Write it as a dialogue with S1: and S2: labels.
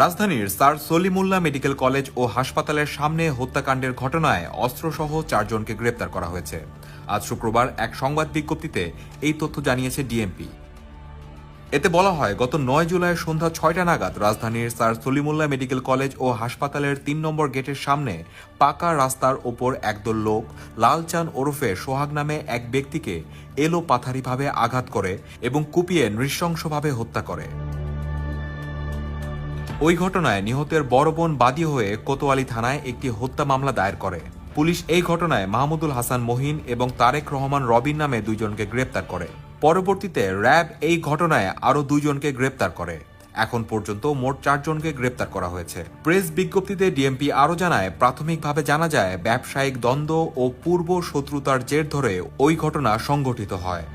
S1: রাজধানীর sir Salimullah medical college ও হাসপাতালের সামনে হত্যাকাণ্ডের ঘটনায় অস্ত্রসহ 4 জনকে গ্রেপ্তার করা হয়েছে। আজ শুক্রবার এক সংবাদ বিজ্ঞপ্তিতে এই তথ্য জানিয়েছে ডিএমপি। এতে বলা হয়, গত 9 জুলাই সন্ধ্যা 6টা নাগাদ রাজধানীর স্যার সলিমুল্লাহ মেডিকেল কলেজ ও হাসপাতালের 3 নম্বর গেটের সামনে পাকা রাস্তার ওপর একদল লোক লালচান ওরফে সোহাগ নামে এক ব্যক্তিকে এলো পাথারিভাবে আঘাত করে এবং কুপিয়ে নৃশংসভাবে হত্যা করে। ওই ঘটনায় নিহতের বড় বোন বাদী হয়ে কোতোয়ালি থানায় একটি হত্যা মামলা দায়ের করে। পুলিশ এই ঘটনায় মাহমুদুল হাসান মহিন এবং তারেক রহমান রবিন নামে 2 জনকে গ্রেপ্তার করে। পরবর্তীতে র্যাব এই ঘটনায় আরও 2 জনকে গ্রেপ্তার করে। এখন পর্যন্ত মোট 4 জনকে গ্রেপ্তার করা হয়েছে। প্রেস বিজ্ঞপ্তিতে ডিএমপি আরও জানায়, প্রাথমিকভাবে জানা যায় ব্যবসায়িক দ্বন্দ্ব ও পূর্ব শত্রুতার জের ধরে ওই ঘটনা সংঘটিত হয়।